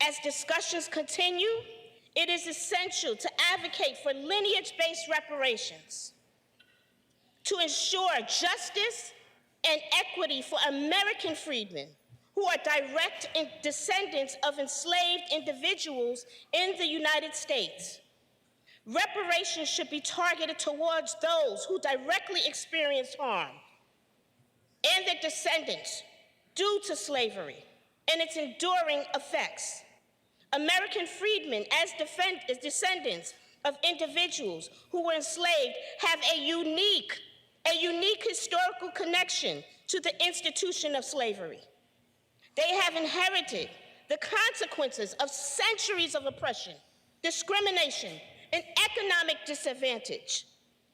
As discussions continue, it is essential to advocate for lineage-based reparations to ensure justice and equity for American freedmen who are direct descendants of enslaved individuals in the United States. Reparations should be targeted towards those who directly experienced harm and their descendants due to slavery and its enduring effects. American freedmen, as descendants of individuals who were enslaved, have a unique historical connection to the institution of slavery. They have inherited the consequences of centuries of oppression, discrimination, and economic disadvantage.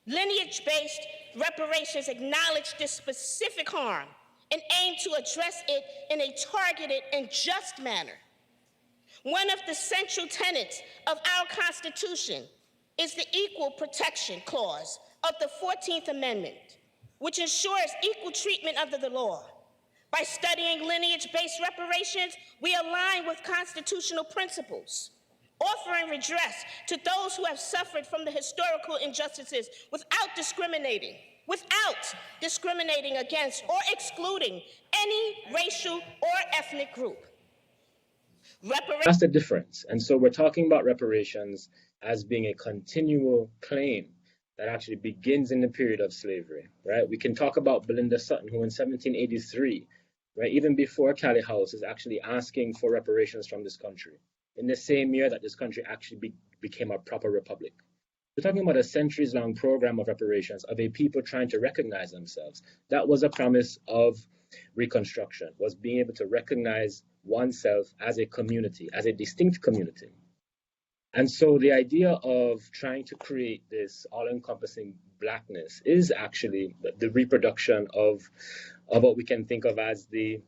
Lineage-based reparations acknowledge this specific harm and aim to address it in a targeted and just manner. One of the central tenets of our Constitution is the Equal Protection Clause of the 14th Amendment, which ensures equal treatment under the law. By studying lineage-based reparations, we align with constitutional principles, offering redress to those who have suffered from the historical injustices without discriminating against or excluding any racial or ethnic group. That's the difference. And so we're talking about reparations as being a continual claim that actually begins in the period of slavery, right? We can talk about Belinda Sutton, who in 1783, right, even before Callie House, is actually asking for reparations from this country, in the same year that this country actually became a proper republic. We're talking about a centuries-long program of reparations of a people trying to recognize themselves. That was a promise of Reconstruction, was being able to recognize oneself as a community, as a distinct community. And so the idea of trying to create this all-encompassing Blackness is actually the reproduction of what we can think of as the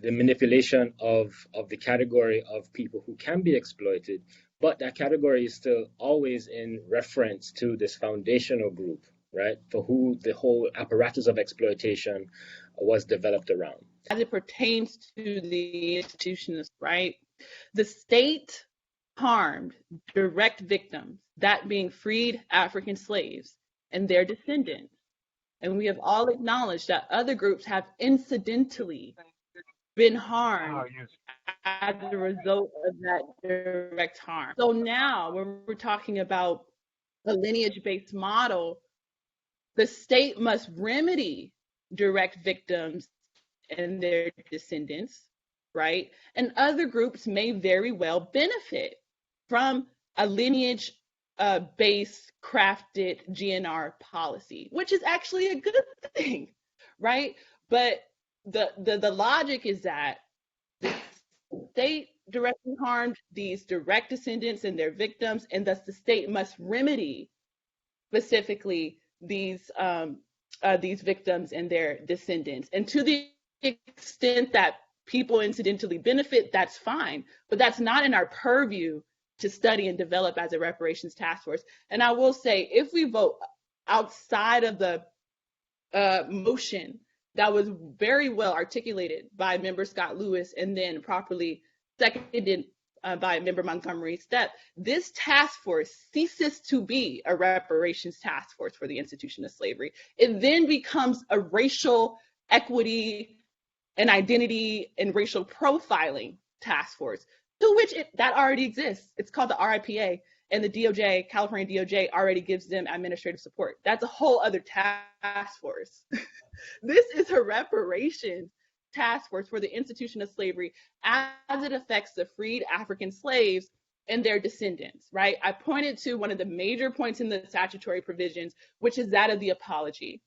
manipulation of the category of people who can be exploited, but that category is still always in reference to this foundational group, right, for who the whole apparatus of exploitation was developed around. As it pertains to the institutions, right, the state harmed direct victims, that being freed African slaves and their descendants. And we have all acknowledged that other groups have incidentally been harmed as a result of that direct harm. So now, when we're talking about a lineage-based model, the state must remedy direct victims and their descendants, right? And other groups may very well benefit from a lineage-based crafted GNR policy, which is actually a good thing, right? But the logic is that the state directly harmed these direct descendants and their victims, and thus the state must remedy specifically these victims and their descendants. And to the extent that people incidentally benefit, that's fine, but that's not in our purview to study and develop as a reparations task force. And I will say, if we vote outside of the motion that was very well articulated by member Scott Lewis and then properly seconded by member Montgomery Stepp, this task force ceases to be a reparations task force for the institution of slavery. It then becomes a racial equity and identity and racial profiling task force, to which that already exists. It's called the RIPA, and the DOJ, California DOJ, already gives them administrative support. That's a whole other task force. This is a reparations task force for the institution of slavery as it affects the freed African slaves and their descendants, right? I pointed to one of the major points in the statutory provisions, which is that of the apology.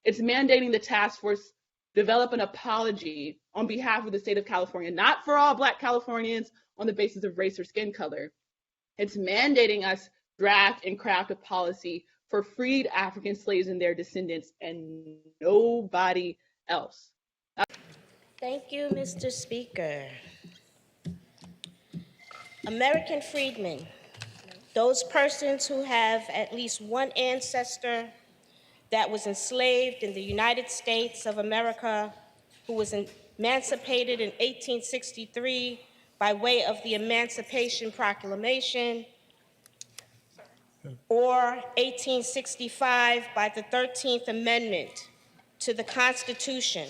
It's mandating the task force develop an apology on behalf of the state of California, not for all Black Californians on the basis of race or skin color. It's mandating us draft and craft a policy for freed African slaves and their descendants and nobody else. Thank you, Mr. Speaker. American freedmen, those persons who have at least one ancestor that was enslaved in the United States of America, who was emancipated in 1863 by way of the Emancipation Proclamation, or 1865 by the 13th Amendment to the Constitution,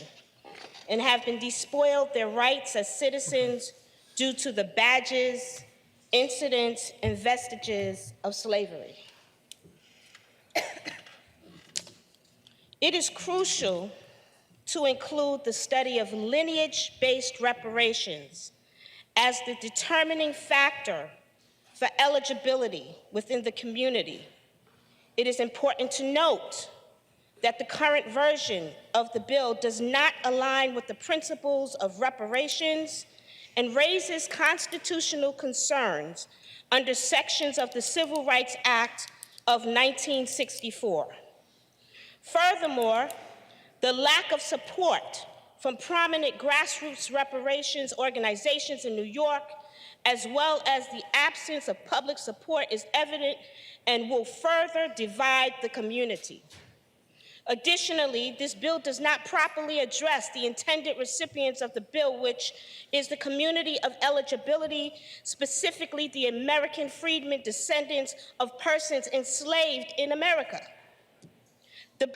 and have been despoiled their rights as citizens due to the badges, incidents, and vestiges of slavery. It is crucial to include the study of lineage-based reparations as the determining factor for eligibility within the community. It is important to note that the current version of the bill does not align with the principles of reparations and raises constitutional concerns under sections of the Civil Rights Act of 1964. Furthermore, the lack of support from prominent grassroots reparations organizations in New York, as well as the absence of public support, is evident and will further divide the community. Additionally, this bill does not properly address the intended recipients of the bill, which is the community of eligibility, specifically the American freedmen, descendants of persons enslaved in America.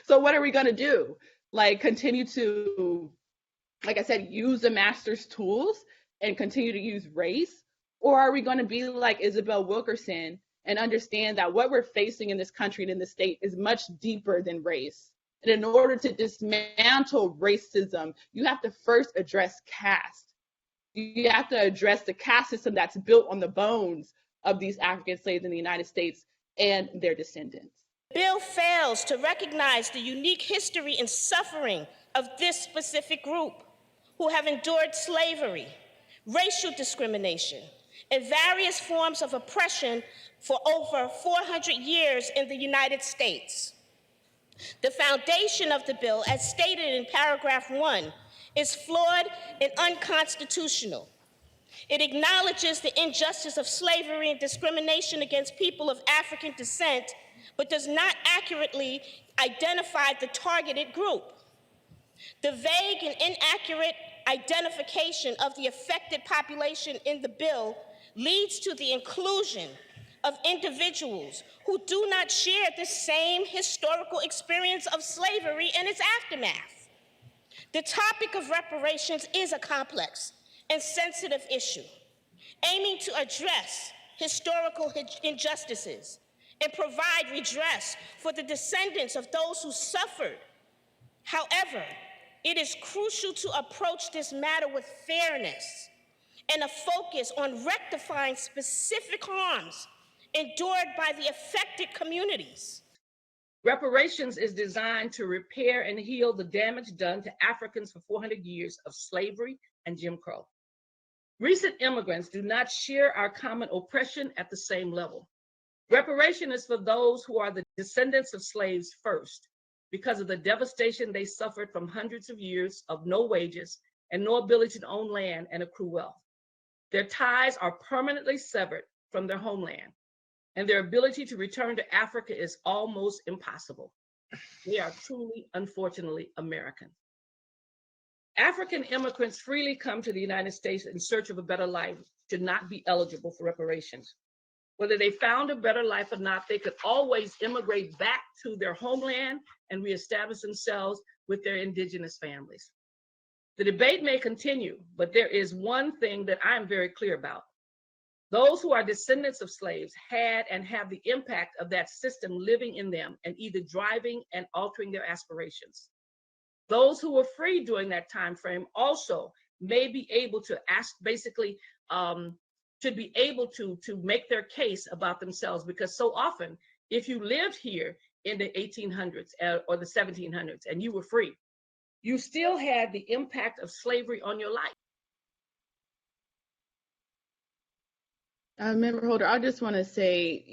So what are we going to do? Like, continue to, like I said, use the master's tools and continue to use race? Or are we going to be like Isabel Wilkerson and understand that what we're facing in this country and in the state is much deeper than race? And in order to dismantle racism, you have to first address caste. You have to address the caste system that's built on the bones of these African slaves in the United States and their descendants. The bill fails to recognize the unique history and suffering of this specific group who have endured slavery, racial discrimination, and various forms of oppression for over 400 years in the United States. The foundation of the bill, as stated in paragraph 1, is flawed and unconstitutional. It acknowledges the injustice of slavery and discrimination against people of African descent, but does not accurately identify the targeted group. The vague and inaccurate identification of the affected population in the bill leads to the inclusion of individuals who do not share the same historical experience of slavery and its aftermath. The topic of reparations is a complex and sensitive issue, aiming to address historical injustices and provide redress for the descendants of those who suffered. However, it is crucial to approach this matter with fairness and a focus on rectifying specific harms endured by the affected communities. Reparations is designed to repair and heal the damage done to Africans for 400 years of slavery and Jim Crow. Recent immigrants do not share our common oppression at the same level. Reparation is for those who are the descendants of slaves first, because of the devastation they suffered from hundreds of years of no wages and no ability to own land and accrue wealth. Their ties are permanently severed from their homeland, and their ability to return to Africa is almost impossible. They are truly, unfortunately, American. African immigrants freely come to the United States in search of a better life should not be eligible for reparations. Whether they found a better life or not, they could always immigrate back to their homeland and reestablish themselves with their indigenous families. The debate may continue, but there is one thing that I am very clear about. Those who are descendants of slaves had and have the impact of that system living in them and either driving and altering their aspirations. Those who were free during that time frame also may be able to should be able to make their case about themselves, because so often, if you lived here in the 1800s or the 1700s and you were free, you still had the impact of slavery on your life. Member Holder, I just want to say,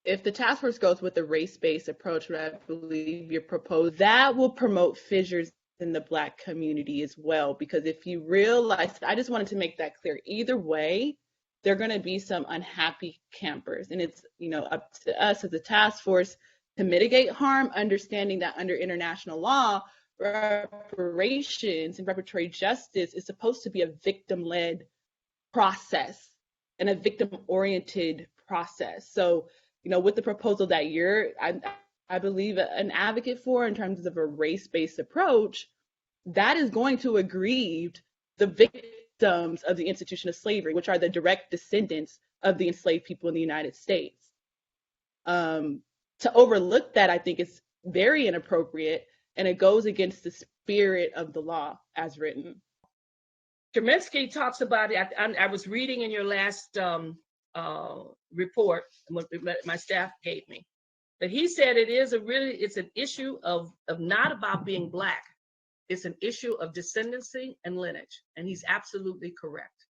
if the task force goes with the race-based approach, what I believe you're proposing, that will promote fissures in the Black community as well. Because if you realize, I just wanted to make that clear, either way, there are going to be some unhappy campers. And it's, up to us as a task force to mitigate harm, understanding that under international law, reparations and reparatory justice is supposed to be a victim-led process and a victim-oriented process. So, with the proposal that I believe an advocate for in terms of a race-based approach, that is going to aggrieve the victims of the institution of slavery, which are the direct descendants of the enslaved people in the United States. To overlook that, I think, is very inappropriate, and it goes against the spirit of the law as written. Kaminsky talks about it. I was reading in your last report, what my staff gave me, that he said it's an issue of not about being Black. It's an issue of descendancy and lineage. And he's absolutely correct.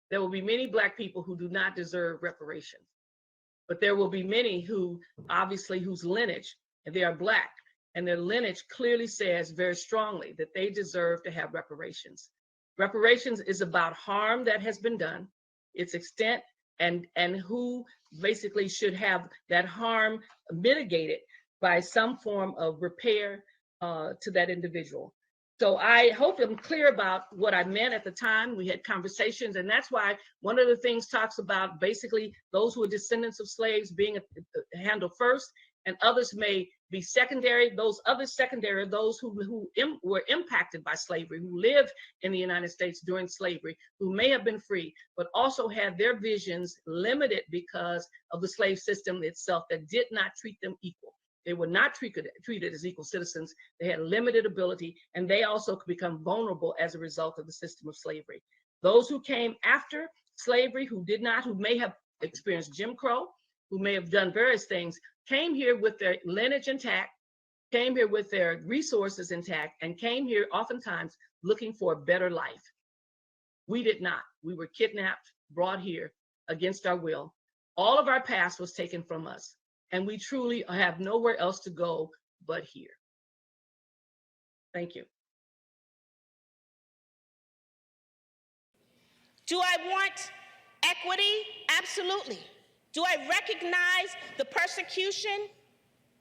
There will be many Black people who do not deserve reparations, but there will be many who, obviously, whose lineage, and they are Black, and their lineage clearly says very strongly that they deserve to have reparations. Reparations is about harm that has been done, its extent, and who basically should have that harm mitigated by some form of repair to that individual. So I hope I'm clear about what I meant at the time. We had conversations, and that's why one of the things talks about basically those who are descendants of slaves being handled first, and others may be secondary. Those others secondary are those who were impacted by slavery, who lived in the United States during slavery, who may have been free, but also had their visions limited because of the slave system itself that did not treat them equal. They were not treated as equal citizens. They had limited ability, and they also could become vulnerable as a result of the system of slavery. Those who came after slavery, who may have experienced Jim Crow, who may have done various things, came here with their lineage intact, came here with their resources intact, and came here oftentimes looking for a better life. We did not. We were kidnapped, brought here against our will. All of our past was taken from us, and we truly have nowhere else to go but here. Thank you. Do I want equity? Absolutely. Do I recognize the persecution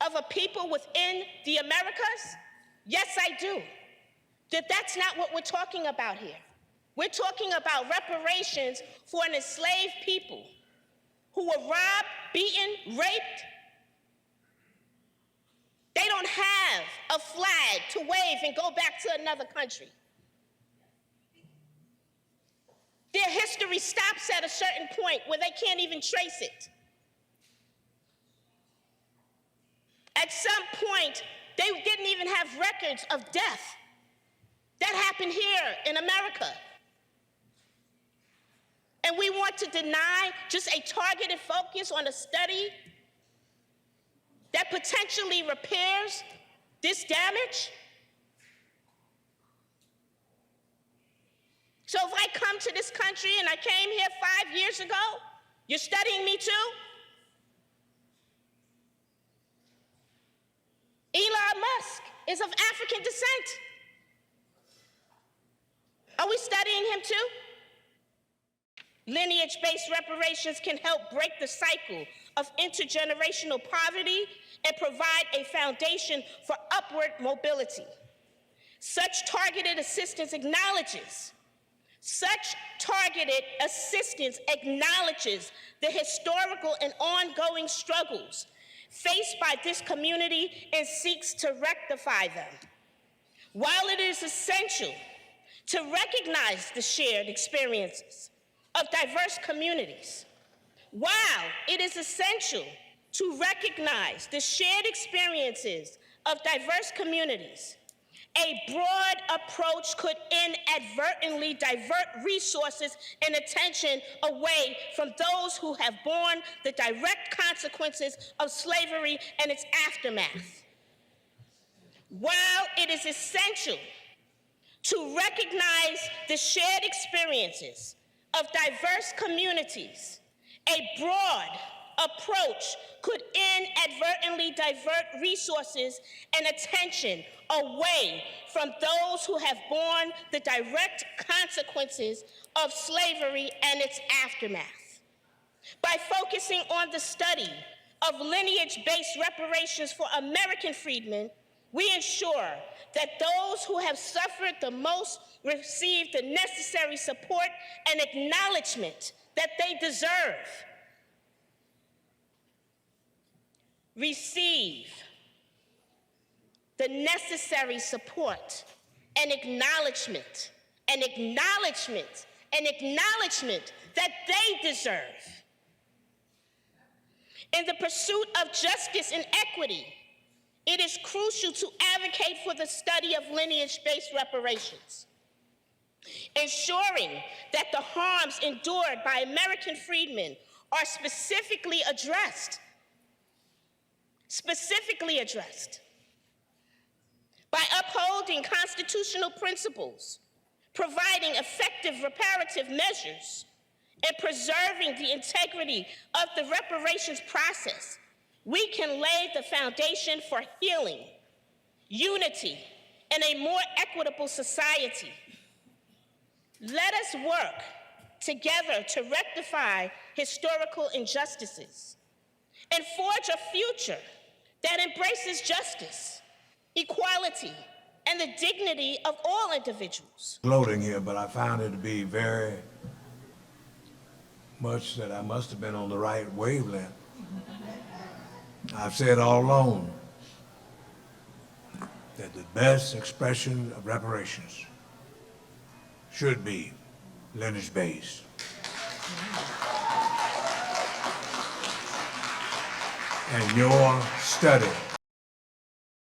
of a people within the Americas? Yes, I do. That's not what we're talking about here. We're talking about reparations for an enslaved people who were robbed, beaten, raped. They don't have a flag to wave and go back to another country. Their history stops at a certain point where they can't even trace it. At some point, they didn't even have records of death. That happened here in America. And we want to deny just a targeted focus on a study that potentially repairs this damage? So if I come to this country and I came here 5 years ago, you're studying me too? Elon Musk is of African descent. Are we studying him too? Lineage-based reparations can help break the cycle of intergenerational poverty and provide a foundation for upward mobility. Such targeted assistance acknowledges the historical and ongoing struggles faced by this community and seeks to rectify them. While it is essential to recognize the shared experiences of diverse communities, a broad approach could inadvertently divert resources and attention away from those who have borne the direct consequences of slavery and its aftermath. While it is essential to recognize the shared experiences of diverse communities, a broad approach could inadvertently divert resources and attention away from those who have borne the direct consequences of slavery and its aftermath. By focusing on the study of lineage-based reparations for American freedmen, We ensure that those who have suffered the most receive the necessary support and acknowledgement that they deserve. Receive the necessary support and acknowledgement that they deserve. In the pursuit of justice and equity, it is crucial to advocate for the study of lineage-based reparations, ensuring that the harms endured by American freedmen are specifically addressed by upholding constitutional principles, providing effective reparative measures, and preserving the integrity of the reparations process. We can lay the foundation for healing, unity, and a more equitable society. Let us work together to rectify historical injustices and forge a future that embraces justice, equality, and the dignity of all individuals. Gloating here, but I found it to be very much that I must have been on the right wavelength. I've said all along that the best expression of reparations should be lineage-based. And your study.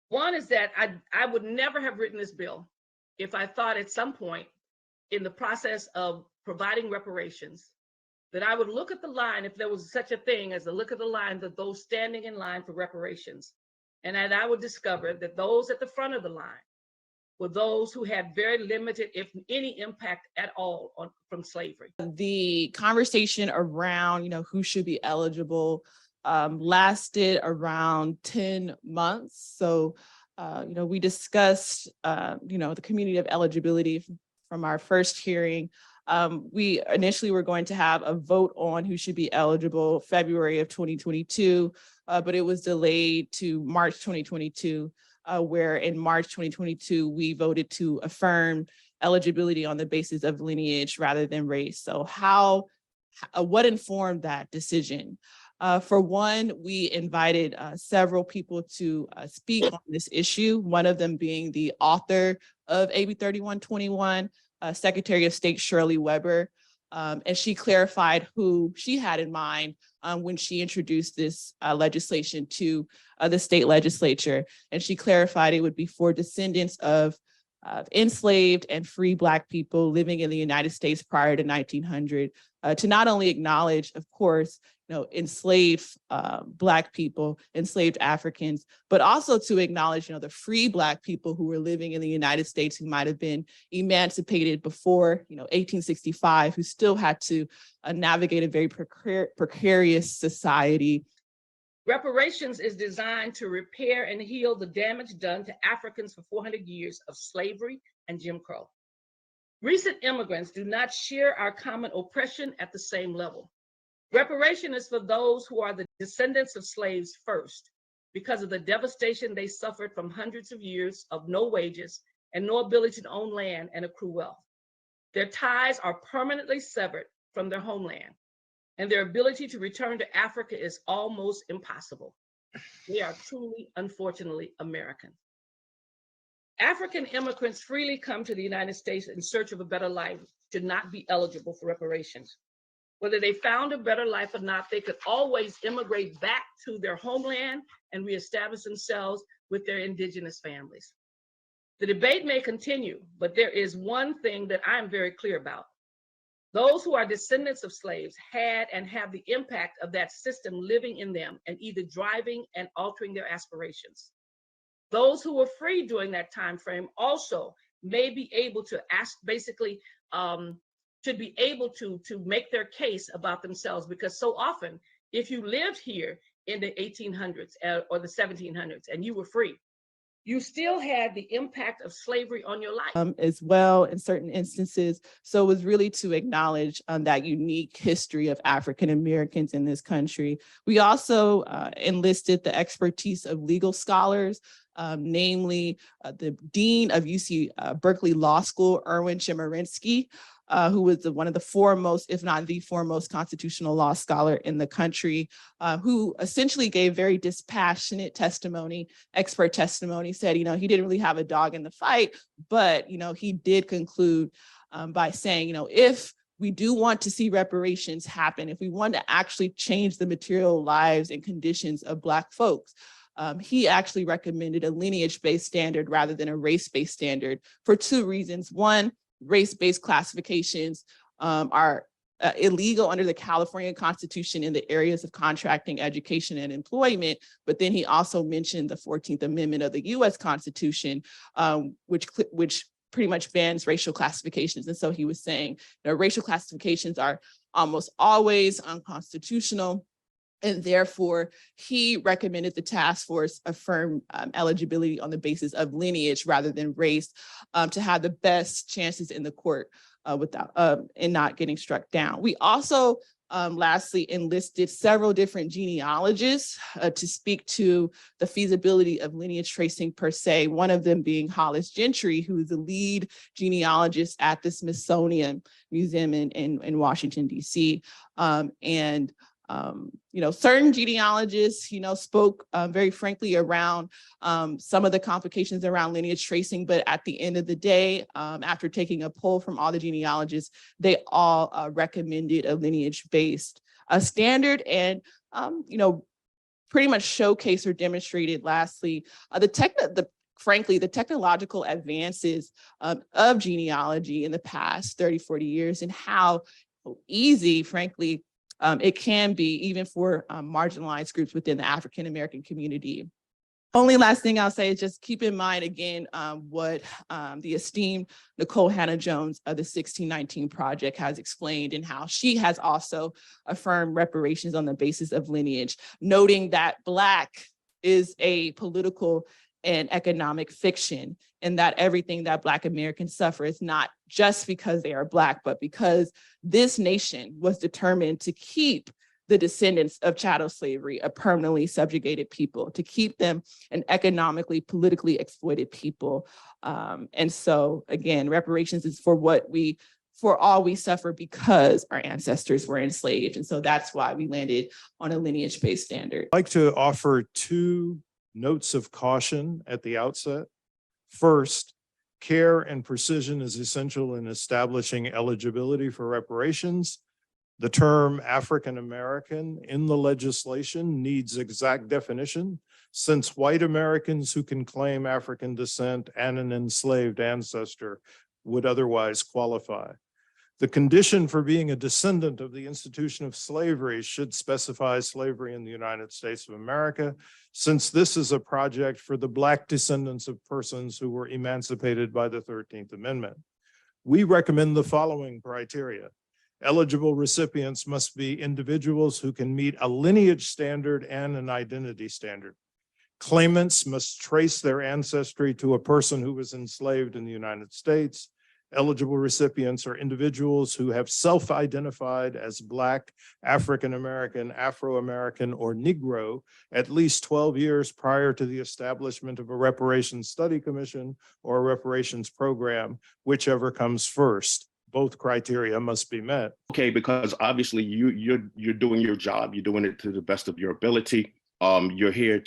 One is that I would never have written this bill if I thought at some point in the process of providing reparations that I would look at the line, if there was such a thing as a look at the line of those standing in line for reparations, and that I would discover that those at the front of the line were those who had very limited, if any, impact at all from slavery. The conversation around, who should be eligible lasted around 10 months. So, we discussed, the community of eligibility from our first hearing. We initially were going to have a vote on who should be eligible February of 2022, but it was delayed to March 2022, where in March 2022, we voted to affirm eligibility on the basis of lineage rather than race. So what informed that decision? For one, we invited several people to speak on this issue, one of them being the author of AB 3121, Secretary of State Shirley Weber, and she clarified who she had in mind when she introduced this legislation to the state legislature. And she clarified it would be for descendants of enslaved and free Black people living in the United States prior to 1900, to not only acknowledge, of course, enslaved Black people, enslaved Africans, but also to acknowledge, the free Black people who were living in the United States who might have been emancipated before, 1865, who still had to navigate a very precarious society. Reparations is designed to repair and heal the damage done to Africans for 400 years of slavery and Jim Crow. Recent immigrants do not share our common oppression at the same level. Reparation is for those who are the descendants of slaves first, because of the devastation they suffered from hundreds of years of no wages and no ability to own land and accrue wealth. Their ties are permanently severed from their homeland, and their ability to return to Africa is almost impossible. They are truly, unfortunately, American. African immigrants freely come to the United States in search of a better life should not be eligible for reparations. Whether they found a better life or not, they could always immigrate back to their homeland and reestablish themselves with their indigenous families. The debate may continue, but there is one thing that I'm very clear about. Those who are descendants of slaves had and have the impact of that system living in them and either driving and altering their aspirations. Those who were free during that time frame also may be able to should be able to make their case about themselves, because so often, if you lived here in the 1800s or the 1700s and you were free, you still had the impact of slavery on your life. As well in certain instances. So it was really to acknowledge that unique history of African Americans in this country. We also enlisted the expertise of legal scholars namely the Dean of UC Berkeley Law School, Erwin Chemerinsky, who was one of the foremost, if not the foremost, constitutional law scholar in the country, who essentially gave very dispassionate testimony, expert testimony, said, he didn't really have a dog in the fight, but, he did conclude by saying, if we do want to see reparations happen, if we want to actually change the material lives and conditions of Black folks, he actually recommended a lineage-based standard rather than a race-based standard for two reasons. One, race-based classifications are illegal under the California Constitution in the areas of contracting, education, and employment. But then he also mentioned the 14th Amendment of the US Constitution, which pretty much bans racial classifications. And so he was saying, racial classifications are almost always unconstitutional. And therefore, he recommended the task force affirm eligibility on the basis of lineage rather than race to have the best chances in the court in not getting struck down. We also, lastly, enlisted several different genealogists to speak to the feasibility of lineage tracing per se, one of them being Hollis Gentry, who is the lead genealogist at the Smithsonian Museum in Washington, D.C. Certain genealogists, spoke very frankly around some of the complications around lineage tracing, but at the end of the day, after taking a poll from all the genealogists, they all recommended a lineage-based standard and, pretty much showcased or demonstrated, lastly, frankly, the technological advances of genealogy in the past 30, 40 years and how easy, frankly, it can be even for marginalized groups within the African-American community. Only last thing I'll say is just keep in mind again what the esteemed Nicole Hannah-Jones of the 1619 Project has explained and how she has also affirmed reparations on the basis of lineage, noting that Black is a political and economic fiction, and that everything that Black Americans suffer is not just because they are Black, but because this nation was determined to keep the descendants of chattel slavery, a permanently subjugated people, to keep them an economically, politically exploited people. And so again, reparations is for all we suffer because our ancestors were enslaved. And so that's why we landed on a lineage-based standard. I'd like to offer two notes of caution at the outset. First, care and precision is essential in establishing eligibility for reparations. The term African American in the legislation needs exact definition, since white Americans who can claim African descent and an enslaved ancestor would otherwise qualify. The condition for being a descendant of the institution of slavery should specify slavery in the United States of America, since this is a project for the Black descendants of persons who were emancipated by the 13th Amendment. We recommend the following criteria. Eligible recipients must be individuals who can meet a lineage standard and an identity standard. Claimants must trace their ancestry to a person who was enslaved in the United States. Eligible recipients are individuals who have self-identified as Black, African-American, Afro-American, or Negro at least 12 years prior to the establishment of a reparations study commission or a reparations program, whichever comes first. Both criteria must be met. Okay, because obviously you're doing your job, you're doing it to the best of your ability. You're here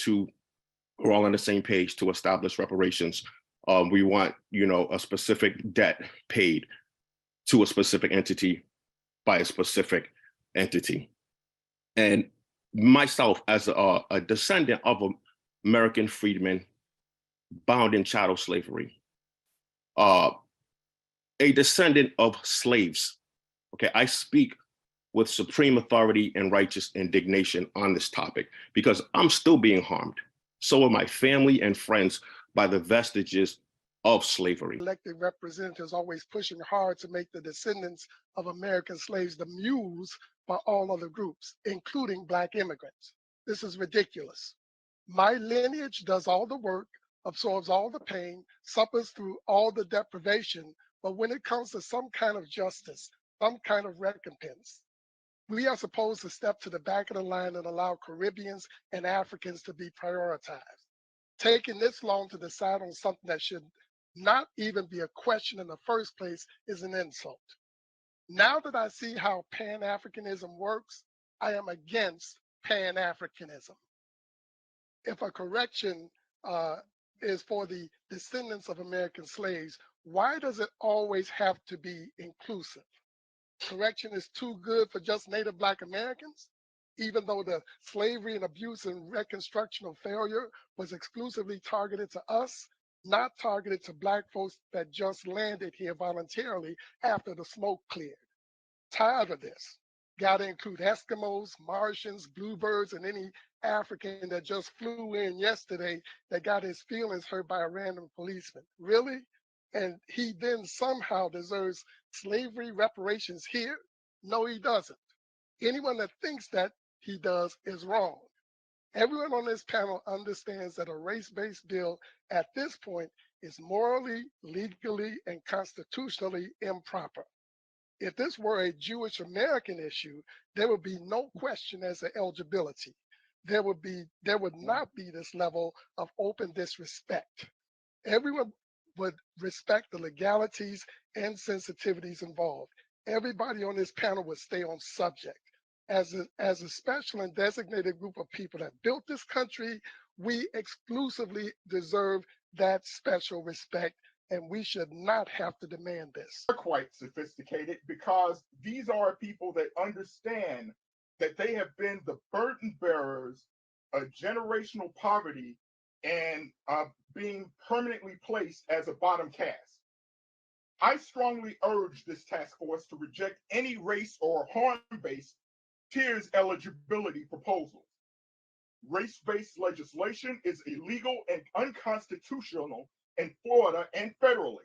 we're all on the same page to establish reparations. We want, a specific debt paid to a specific entity by a specific entity. And myself, as a descendant of American freedmen bound in chattel slavery, a descendant of slaves, okay, I speak with supreme authority and righteous indignation on this topic because I'm still being harmed. So are my family and friends by the vestiges of slavery. Elected representatives always pushing hard to make the descendants of American slaves the mules for all other groups, including Black immigrants. This is ridiculous. My lineage does all the work, absorbs all the pain, suffers through all the deprivation, but when it comes to some kind of justice, some kind of recompense, we are supposed to step to the back of the line and allow Caribbeans and Africans to be prioritized. Taking this long to decide on something that should not even be a question in the first place is an insult. Now that I see how Pan-Africanism works, I am against Pan-Africanism. If a correction is for the descendants of American slaves, why does it always have to be inclusive? Correction is too good for just Native Black Americans, even though the slavery and abuse and reconstructional failure was exclusively targeted to us, not targeted to Black folks that just landed here voluntarily after the smoke cleared. Tired of this. Got to include Eskimos, Martians, bluebirds, and any African that just flew in yesterday that got his feelings hurt by a random policeman. Really? And he then somehow deserves slavery reparations here? No, he doesn't. Anyone that thinks that he does is wrong. Everyone on this panel understands that a race-based bill at this point is morally, legally, and constitutionally improper. If this were a Jewish American issue, there would be no question as to eligibility. There would not be this level of open disrespect. Everyone would respect the legalities and sensitivities involved. Everybody on this panel would stay on subject. As a special and designated group of people that built this country, we exclusively deserve that special respect, and we should not have to demand this. Are quite sophisticated because these are people that understand that they have been the burden bearers of generational poverty and being permanently placed as a bottom caste. I strongly urge this task force to reject any race or harm-based tiers eligibility proposals. Race-based legislation is illegal and unconstitutional in Florida and federally.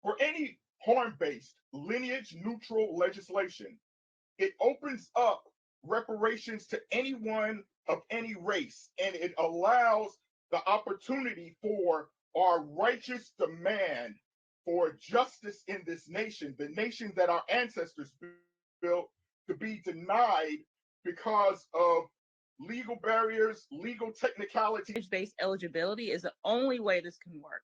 For any harm-based, lineage-neutral legislation, it opens up reparations to anyone of any race, and it allows the opportunity for our righteous demand for justice in this nation, the nation that our ancestors built, to be denied because of legal barriers, legal technicalities. Lineage-based eligibility is the only way this can work.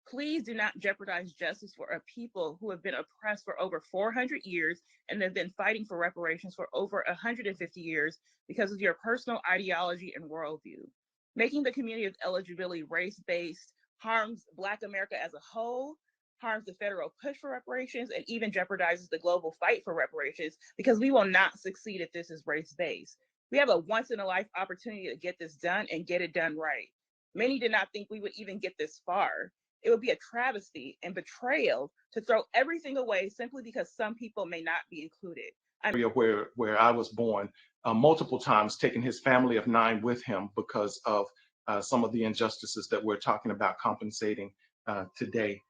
Please do not jeopardize justice for a people who have been oppressed for over 400 years and have been fighting for reparations for over 150 years because of your personal ideology and worldview. Making the community of eligibility race-based harms Black America as a whole, harms the federal push for reparations, and even jeopardizes the global fight for reparations, because we will not succeed if this is race-based. We have a once-in-a-life opportunity to get this done and get it done right. Many did not think we would even get this far. It would be a travesty and betrayal to throw everything away simply because some people may not be included. Where I was born, multiple times taking his family of 9 with him because of some of the injustices that we're talking about compensating today.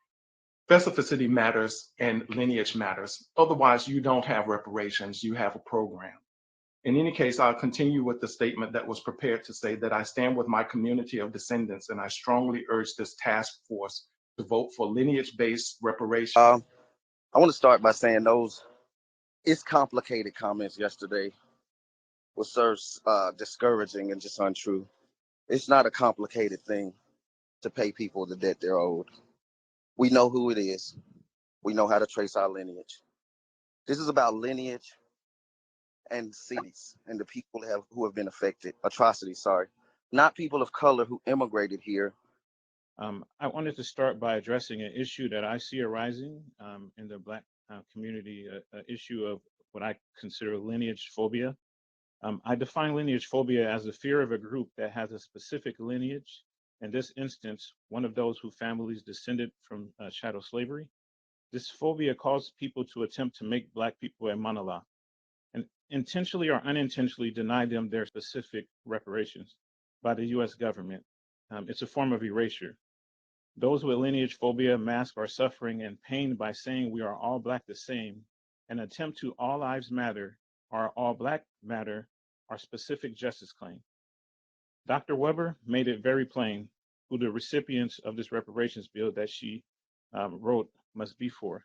Specificity matters and lineage matters. Otherwise, you don't have reparations, you have a program. In any case, I'll continue with the statement that was prepared to say that I stand with my community of descendants, and I strongly urge this task force to vote for lineage-based reparations. I want to start by saying it's complicated comments yesterday were so discouraging and just untrue. It's not a complicated thing to pay people the debt they're owed. We know who it is. We know how to trace our lineage. This is about lineage and cities and the people who have been affected, atrocities, not people of color who immigrated here. I wanted to start by addressing an issue that I see arising in the Black community, an issue of what I consider lineage phobia. I define lineage phobia as the fear of a group that has a specific lineage. In this instance, one of those whose families descended from chattel slavery. This phobia causes people to attempt to make Black people a monolith and intentionally or unintentionally deny them their specific reparations by the US government. It's a form of erasure. Those with lineage phobia mask our suffering and pain by saying we are all Black the same, and attempt to all lives matter or all Black matter our specific justice claim. Dr. Weber made it very plain who the recipients of this reparations bill that she wrote must be for.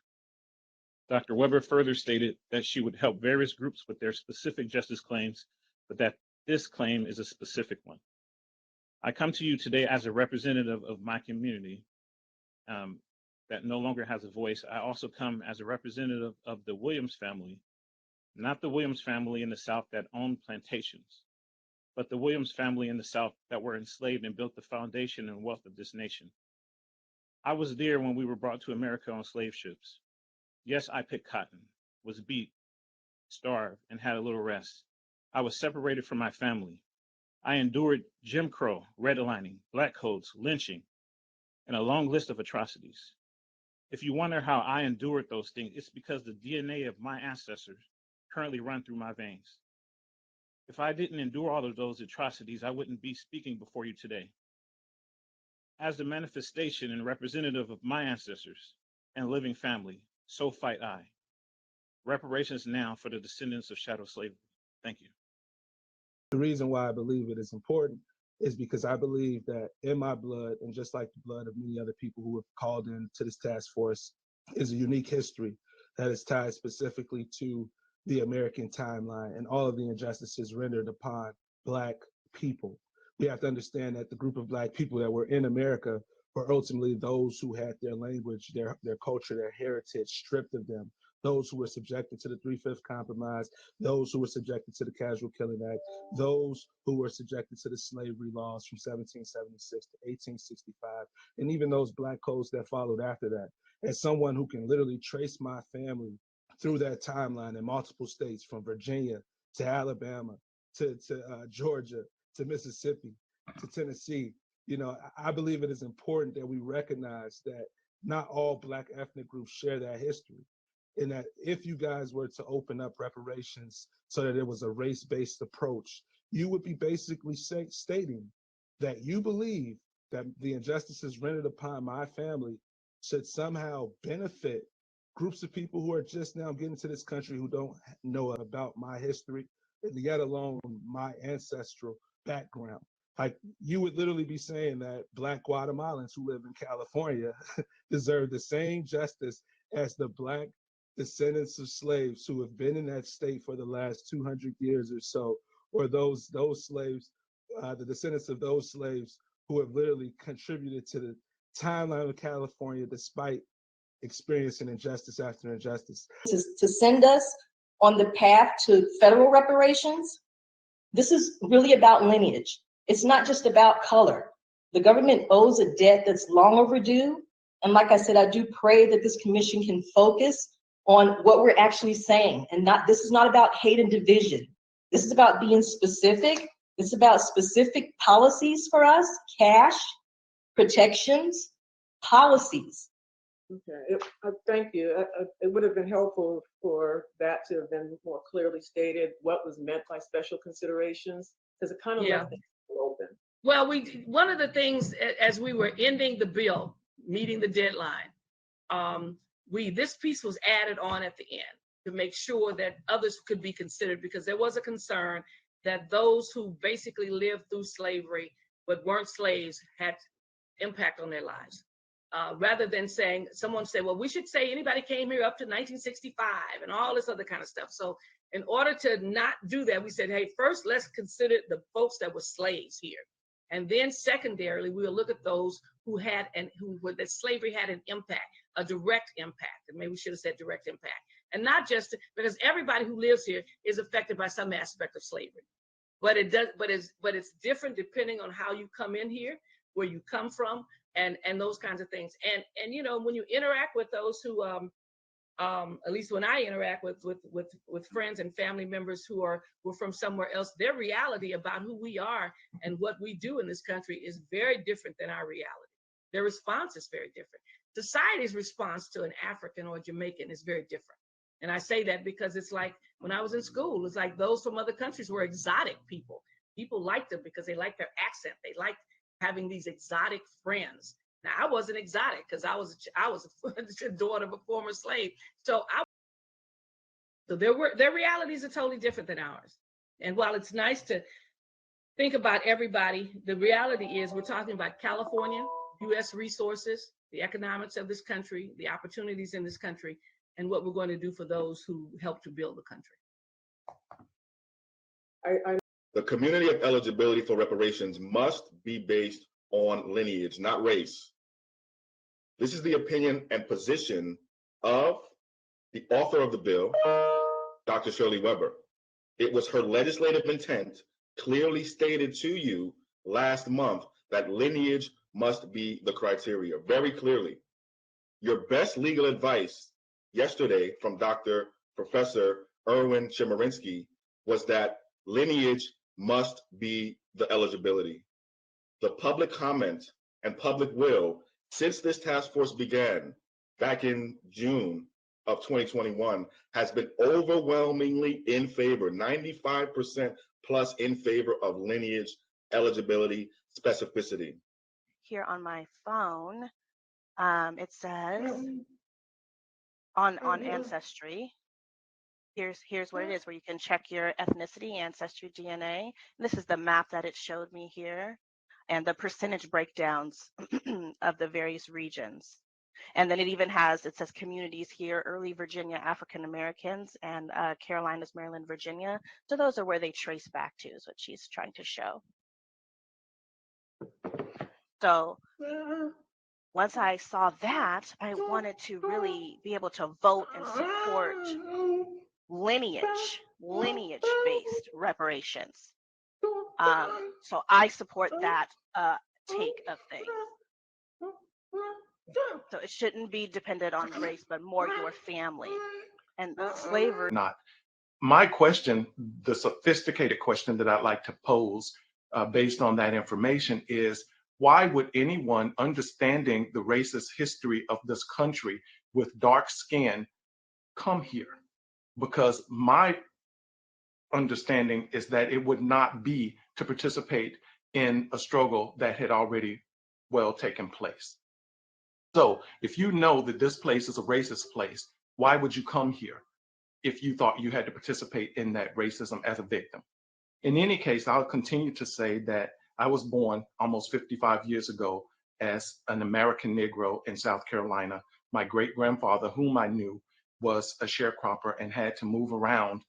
Dr. Weber further stated that she would help various groups with their specific justice claims, but that this claim is a specific one. I come to you today as a representative of my community that no longer has a voice. I also come as a representative of the Williams family, not the Williams family in the South that owned plantations, but the Williams family in the South that were enslaved and built the foundation and wealth of this nation. I was there when we were brought to America on slave ships. Yes, I picked cotton, was beat, starved, and had a little rest. I was separated from my family. I endured Jim Crow, redlining, black codes, lynching, and a long list of atrocities. If you wonder how I endured those things, it's because the DNA of my ancestors currently run through my veins. If I didn't endure all of those atrocities, I wouldn't be speaking before you today. As the manifestation and representative of my ancestors and living family, so fight I. Reparations now for the descendants of chattel slavery. Thank you. The reason why I believe it is important is because I believe that in my blood, and just like the blood of many other people who have called in to this task force, is a unique history that is tied specifically to the American timeline and all of the injustices rendered upon Black people. We have to understand that the group of Black people that were in America were ultimately those who had their language, their culture, their heritage stripped of them, those who were subjected to the 3/5 compromise, those who were subjected to the Casual Killing Act, those who were subjected to the slavery laws from 1776 to 1865, and even those Black codes that followed after that. As someone who can literally trace my family through that timeline in multiple states, from Virginia to Alabama to Georgia to Mississippi to Tennessee, you know, I believe it is important that we recognize that not all Black ethnic groups share that history. And that if you guys were to open up reparations so that it was a race-based approach, you would be basically stating that you believe that the injustices rendered upon my family should somehow benefit groups of people who are just now getting to this country who don't know about my history, and yet alone my ancestral background. Like, you would literally be saying that Black Guatemalans who live in California deserve the same justice as the Black descendants of slaves who have been in that state for the last 200 years or so, or those slaves, the descendants of those slaves who have literally contributed to the timeline of California despite experiencing injustice after injustice. To send us on the path to federal reparations, this is really about lineage. It's not just about color. The government owes a debt that's long overdue. And like I said, I do pray that this commission can focus on what we're actually saying, and this is not about hate and division. This is about being specific. It's about specific policies for us, cash, protections, policies. Okay, thank you. It would have been helpful for that to have been more clearly stated what was meant by special considerations, because it kind of left it open. Well, one of the things as we were ending the bill, meeting the deadline, this piece was added on at the end to make sure that others could be considered, because there was a concern that those who basically lived through slavery but weren't slaves had impact on their lives. Rather than saying, someone said, well, we should say anybody came here up to 1965 and all this other kind of stuff. So in order to not do that, we said, hey, first let's consider the folks that were slaves here. And then secondarily, we'll look at those who had that slavery had an impact, a direct impact. And maybe we should have said direct impact. And not just because everybody who lives here is affected by some aspect of slavery. But it's different depending on how you come in here, where you come from, and those kinds of things. And you know, when you interact with those who at least when I interact with friends and family members who were from somewhere else, their reality about who we are and what we do in this country is very different than our reality. Their response is very different. Society's response to an African or Jamaican is very different. And I say that because it's like when I was in school, it's like those from other countries were exotic people. People liked them because they liked their accent. They liked having these exotic friends. Now, I wasn't exotic because I was a daughter of a former slave. So their realities are totally different than ours. And while it's nice to think about everybody, the reality is we're talking about California, U.S. resources, the economics of this country, the opportunities in this country, and what we're going to do for those who help to build the country. I The community of eligibility for reparations must be based on lineage, not race. This is the opinion and position of the author of the bill, Dr. Shirley Weber. It was her legislative intent clearly stated to you last month that lineage must be the criteria, very clearly. Your best legal advice yesterday from Professor Erwin Chemerinsky was that lineage must be the eligibility. The public comment and public will since this task force began back in June of 2021 has been overwhelmingly in favor, 95% plus in favor of lineage eligibility specificity. Here on my phone, it says on Ancestry, here's what it is, where you can check your ethnicity, ancestry, DNA. This is the map that it showed me here, and the percentage breakdowns of the various regions. And then it even has, it says communities here, early Virginia African Americans and Carolinas, Maryland, Virginia. So those are where they trace back to, is what she's trying to show. So once I saw that, I wanted to really be able to vote and support lineage-based reparations. So I support that take of things. So it shouldn't be dependent on race, but more your family. And slavery. Not. My question, the sophisticated question that I'd like to pose based on that information is, why would anyone understanding the racist history of this country with dark skin come here? Because my understanding is that it would not be to participate in a struggle that had already well taken place. So if you know that this place is a racist place, why would you come here if you thought you had to participate in that racism as a victim? In any case, I'll continue to say that I was born almost 55 years ago as an American Negro in South Carolina. My great-grandfather, whom I knew, was a sharecropper and had to move around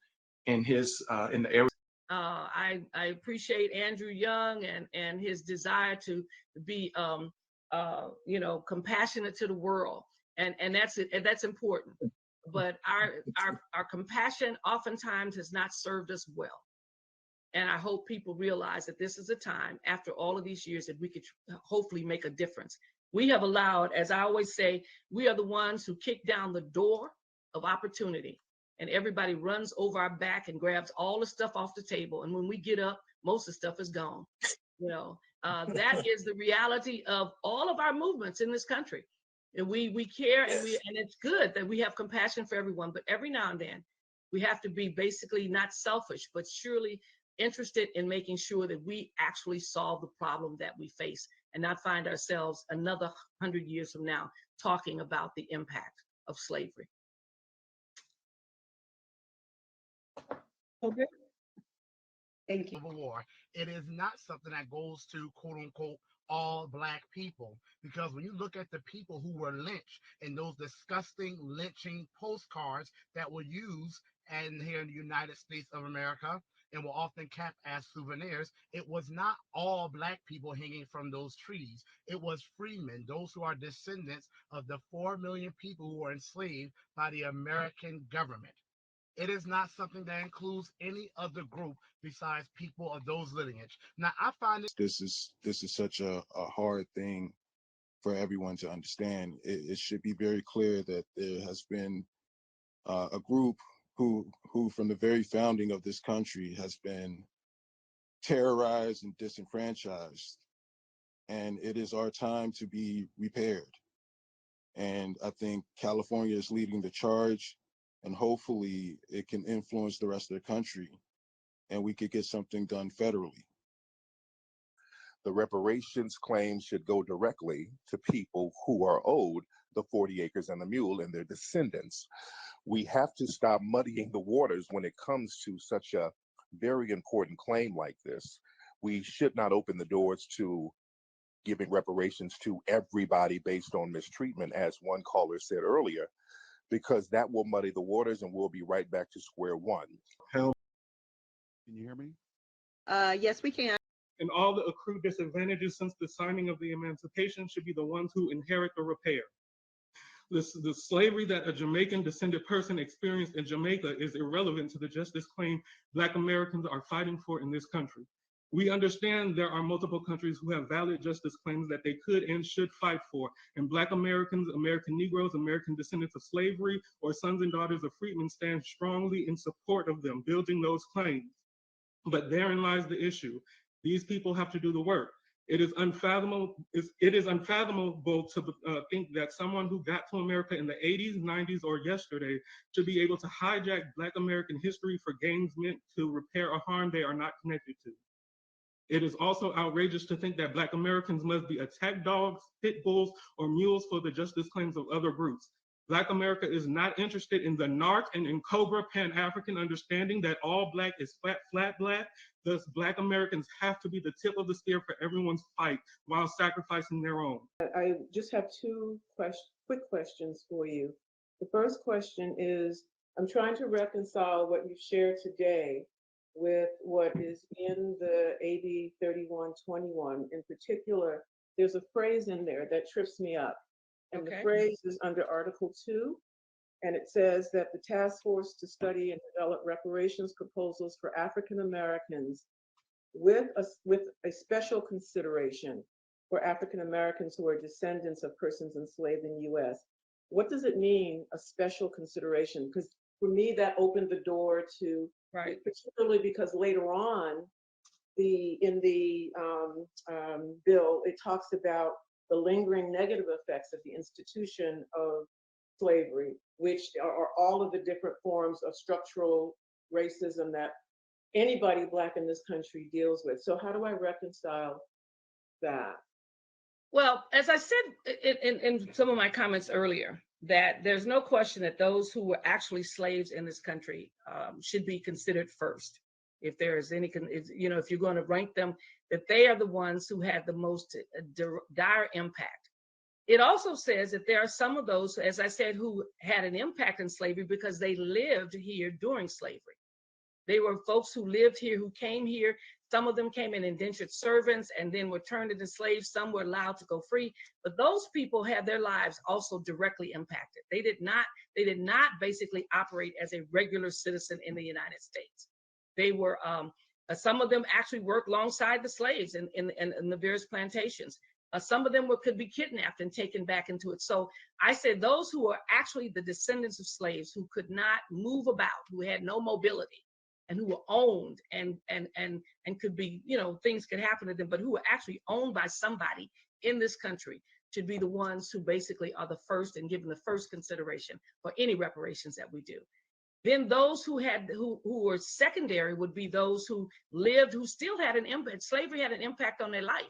in his in the area. I appreciate Andrew Young and his desire to be compassionate to the world, and that's important. But our compassion oftentimes has not served us well. And I hope people realize that this is a time, after all of these years, that we could hopefully make a difference. We have allowed, as I always say, we are the ones who kick down the door of opportunity, and everybody runs over our back and grabs all the stuff off the table. And when we get up, most of the stuff is gone. That is the reality of all of our movements in this country. And we care, and it's good that we have compassion for everyone. But every now and then, we have to be basically not selfish, but surely interested in making sure that we actually solve the problem that we face, and not find ourselves another 100 years from now talking about the impact of slavery. Okay. Thank you. War. It is not something that goes to quote unquote all Black people, because when you look at the people who were lynched in those disgusting lynching postcards that were used and here in the United States of America and were often kept as souvenirs, it was not all Black people hanging from those trees. It was freemen, those who are descendants of the 4 million people who were enslaved by the American government. It is not something that includes any other group besides people of those lineage. Now, I find this is such a hard thing for everyone to understand. It should be very clear that there has been a group who from the very founding of this country has been terrorized and disenfranchised, and it is our time to be repaired. And I think California is leading the charge, and hopefully it can influence the rest of the country and we could get something done federally. The reparations claim should go directly to people who are owed the 40 acres and the mule and their descendants. We have to stop muddying the waters when it comes to such a very important claim like this. We should not open the doors to giving reparations to everybody based on mistreatment, as one caller said earlier, because that will muddy the waters and we'll be right back to square one. Can you hear me? Yes, we can. And all the accrued disadvantages since the signing of the emancipation should be the ones who inherit the repair. The slavery that a Jamaican descended person experienced in Jamaica is irrelevant to the justice claim Black Americans are fighting for in this country. We understand there are multiple countries who have valid justice claims that they could and should fight for, and Black Americans, American Negroes, American descendants of slavery, or sons and daughters of freedmen stand strongly in support of them, building those claims. But therein lies the issue. These people have to do the work. It is unfathomable to think that someone who got to America in the 80s, 90s, or yesterday should be able to hijack Black American history for gains meant to repair a harm they are not connected to. It is also outrageous to think that Black Americans must be attack dogs, pit bulls, or mules for the justice claims of other groups. Black America is not interested in the NARC and in COBRA Pan-African understanding that all Black is flat Black. Thus, Black Americans have to be the tip of the spear for everyone's fight while sacrificing their own. I just have two quick questions for you. The first question is, I'm trying to reconcile what you've shared today with what is in the AB 3121. In particular, there's a phrase in there that trips me up. And the phrase is under Article 2, and it says that the task force to study and develop reparations proposals for African Americans with a special consideration for African Americans who are descendants of persons enslaved in the US. What does it mean, a special consideration? Because for me, that opened the door to, particularly because later on, in the bill, it talks about the lingering negative effects of the institution of slavery, which are all of the different forms of structural racism that anybody Black in this country deals with. So how do I reconcile that? Well, as I said in some of my comments earlier, that there's no question that those who were actually slaves in this country should be considered first. If there is any, if you're going to rank them, that they are the ones who had the most dire impact. It also says that there are some of those, as I said, who had an impact in slavery because they lived here during slavery. They were folks who lived here, who came here. Some of them came in indentured servants and then were turned into slaves. Some were allowed to go free, but those people had their lives also directly impacted. They did not basically operate as a regular citizen in the United States. They were, some of them actually worked alongside the slaves in the various plantations. Some of them could be kidnapped and taken back into it. So I said those who are actually the descendants of slaves who could not move about, who had no mobility, and who were owned and could be, things could happen to them, but who were actually owned by somebody in this country should be the ones who basically are the first and given the first consideration for any reparations that we do. Then those who were secondary would be those who lived, who still had an impact. Slavery had an impact on their life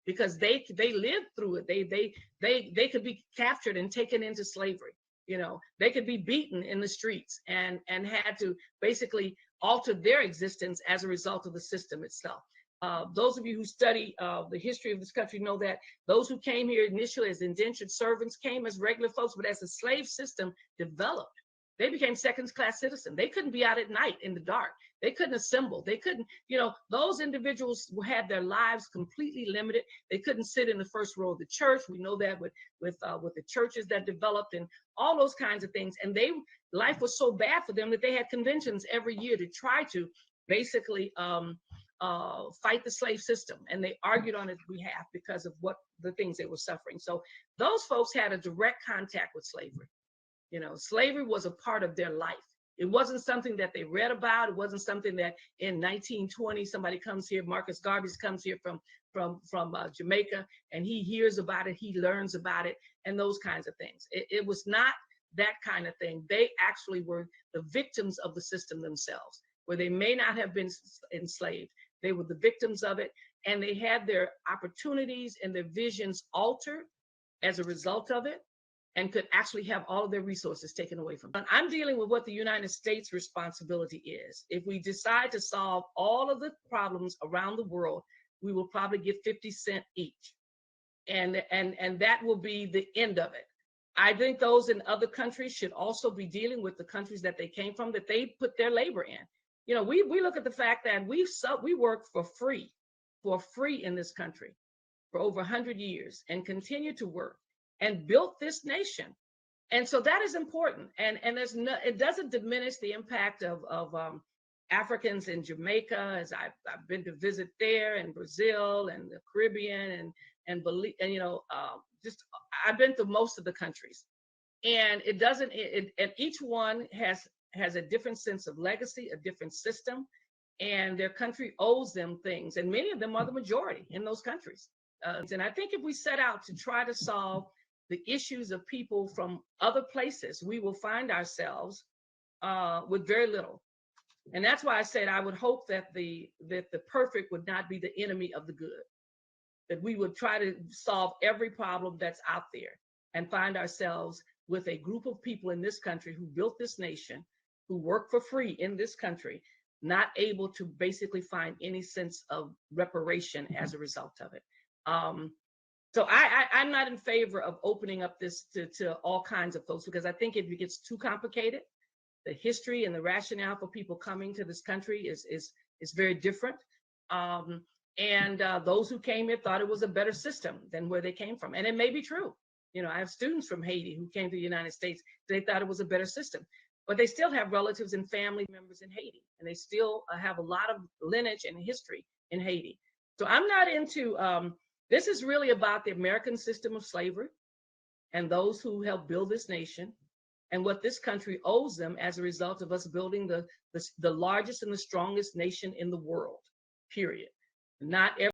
because they lived through it. They could be captured and taken into slavery. They could be beaten in the streets and had to basically alter their existence as a result of the system itself. Those of you who study the history of this country know that those who came here initially as indentured servants came as regular folks, but as the slave system developed, they became second-class citizens. They couldn't be out at night in the dark. They couldn't assemble. They couldn't, those individuals had their lives completely limited. They couldn't sit in the first row of the church. We know that with the churches that developed and all those kinds of things. And life was so bad for them that they had conventions every year to try to basically fight the slave system. And they argued on its behalf because of what the things they were suffering. So those folks had a direct contact with slavery. Slavery was a part of their life. It wasn't something that they read about. It wasn't something that in 1920 somebody comes here, Marcus Garvey comes here from Jamaica, and he hears about it, he learns about it, and those kinds of things. It was not that kind of thing. They actually were the victims of the system themselves, where they may not have been enslaved. They were the victims of it, and they had their opportunities and their visions altered as a result of it, and could actually have all of their resources taken away from them. I'm dealing with what the United States responsibility is. If we decide to solve all of the problems around the world, we will probably get 50 cents each. And that will be the end of it. I think those in other countries should also be dealing with the countries that they came from, that they put their labor in. You know, we look at the fact that we work for free in this country for over 100 years and continue to work and built this nation. And so that is important. And there's no, it doesn't diminish the impact of Africans in Jamaica, as I've been to visit there, and Brazil and the Caribbean and you know, just I've been to most of the countries, and it doesn't. And each one has a different sense of legacy, a different system, and their country owes them things, and many of them are the majority in those countries. And I think if we set out to try to solve the issues of people from other places, we will find ourselves with very little. And that's why I said I would hope that the perfect would not be the enemy of the good, that we would try to solve every problem that's out there and find ourselves with a group of people in this country who built this nation, who work for free in this country, not able to basically find any sense of reparation as a result of it. So I'm not in favor of opening up this to all kinds of folks, because I think if it gets too complicated, the history and the rationale for people coming to this country is very different. And those who came here thought it was a better system than where they came from. And it may be true. You know, I have students from Haiti who came to the United States. They thought it was a better system, but they still have relatives and family members in Haiti, and they still have a lot of lineage and history in Haiti. So I'm not into, this is really about the American system of slavery and those who helped build this nation, and what this country owes them as a result of us building the largest and the strongest nation in the world, period. Not every